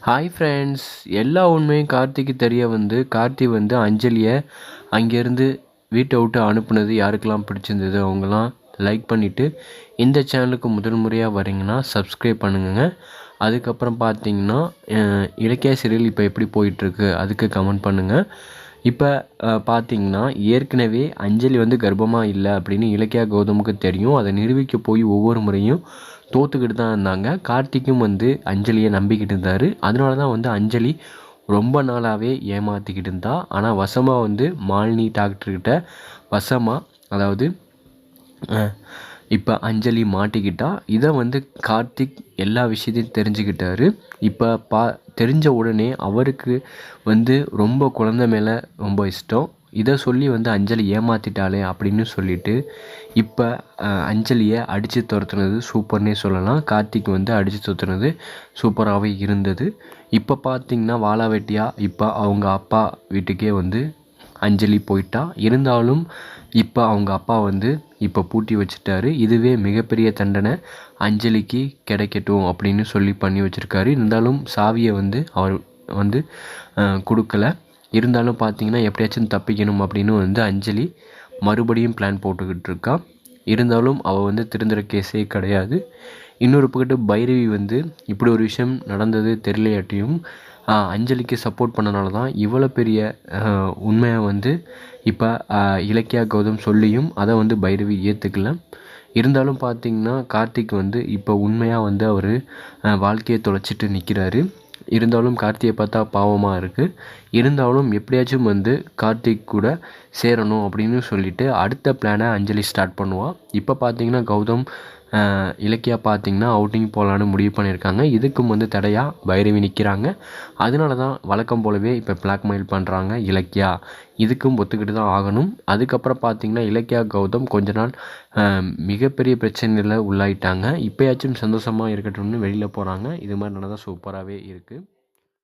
Hi friends, எல்லா உண்மையும் கார்த்திக்கு தெரிய வந்து கார்த்தி வந்து அஞ்சலியை அங்கேருந்து வீட்டை விட்டு அனுப்புனது யாருக்கெல்லாம் பிடிச்சிருந்தது அவங்களாம் லைக் பண்ணிவிட்டு இந்த சேனலுக்கு முதல் முறையாக வரீங்கன்னா சப்ஸ்கிரைப் பண்ணுங்க. அதுக்கப்புறம் பார்த்தீங்கன்னா இலக்கிய சீரியல் இப்போ எப்படி போயிட்டுருக்கு அதுக்கு கமெண்ட் பண்ணுங்கள். இப்போ பார்த்தீங்கன்னா ஏற்கனவே அஞ்சலி வந்து கர்ப்பமாக இல்லை அப்படின்னு இலக்கியா கௌதமுக்கு தெரியும். அதை நிரூபிக்க போய் ஒவ்வொரு முறையும் தோற்றுக்கிட்டு தான் இருந்தாங்க. கார்த்திக்கும் வந்து அஞ்சலியை நம்பிக்கிட்டு இருந்தார். அதனால தான் வந்து அஞ்சலி ரொம்ப நாளாகவே ஏமாற்றிக்கிட்டு இருந்தா. ஆனால் வசமாக வந்து மாலினி டாக்டர்கிட்ட அதாவது இப்போ அஞ்சலி மாட்டிக்கிட்டா. இதை வந்து கார்த்திக் எல்லா விஷயத்தையும் தெரிஞ்சுக்கிட்டாரு. இப்போ தெரிஞ்ச உடனே அவருக்கு வந்து ரொம்ப குழந்தை மேலே ரொம்ப இஷ்டம். இதை சொல்லி வந்து அஞ்சலி ஏமாற்றிட்டாளே அப்படின்னு சொல்லிட்டு இப்போ அஞ்சலியை அடித்து துரத்துனது சூப்பர்னே சொல்லலாம். கார்த்திக் வந்து அடித்து துரத்துனது சூப்பராகவே இருந்தது. இப்போ பார்த்திங்கன்னா வாழா வெட்டியாக இப்போ அவங்க அப்பா வீட்டுக்கே வந்து அஞ்சலி போயிட்டா. இருந்தாலும் இப்போ அவங்க அப்பா வந்து இப்போ பூட்டி வச்சுட்டாரு. இதுவே மிகப்பெரிய தண்டனை அஞ்சலிக்கு கிடைக்கட்டும் அப்படின்னு சொல்லி பண்ணி வச்சுருக்காரு. இருந்தாலும் சாவியை வந்து அவர் வந்து கொடுக்கல. இருந்தாலும் பார்த்தீங்கன்னா எப்படியாச்சும் தப்பிக்கணும் அப்படின்னு வந்து அஞ்சலி மறுபடியும் பிளான் போட்டுக்கிட்டு இருக்கா. இருந்தாலும் அவள் வந்து திருந்துற கேஸே கிடையாது. இன்னொரு பக்கத்து பைரவி வந்து இப்படி ஒரு விஷயம் நடந்தது தெரியலையாட்டியும் அஞ்சலிக்கு சப்போர்ட் பண்ணனால தான் இவ்வளோ பெரிய உண்மையை வந்து இப்போ இலக்கியா கௌதம் சொல்லியும் அதை வந்து பைரவி ஏற்றுக்கல. இருந்தாலும் பார்த்திங்கன்னா கார்த்திக் வந்து இப்போ உண்மையாக வந்து அவர் வாழ்க்கையை தொலைச்சிட்டு நிற்கிறாரு. இருந்தாலும் கார்த்தியை பார்த்தா பாவமாக இருக்குது. இருந்தாலும் எப்படியாச்சும் வந்து கார்த்திக் கூட சேரணும் அப்படின்னு சொல்லிட்டு அடுத்த பிளானை அஞ்சலி ஸ்டார்ட் பண்ணுவாள். இப்போ பார்த்திங்கன்னா கௌதம் இலக்கியா பார்த்திங்கன்னா அவுட்டிங் போகலான்னு முடிவு பண்ணியிருக்காங்க. இதுக்கும் வந்து தடையாக பைரவி நிற்கிறாங்க. அதனால தான் வழக்கம் போலவே இப்போ பிளாக்மெயில் பண்ணுறாங்க இலக்கியா. இதுக்கும் ஒத்துக்கிட்டு தான் ஆகணும். அதுக்கப்புறம் பார்த்திங்கன்னா இலக்கியா கௌதம் கொஞ்ச நாள் மிகப்பெரிய பிரச்சனையில் உள்ளாயிட்டாங்க. இப்போயாச்சும் சந்தோஷமாக இருக்கட்டும்னு வெளியில் போகிறாங்க. இது மாதிரி நடந்தால் சூப்பராகவே இருக்குது.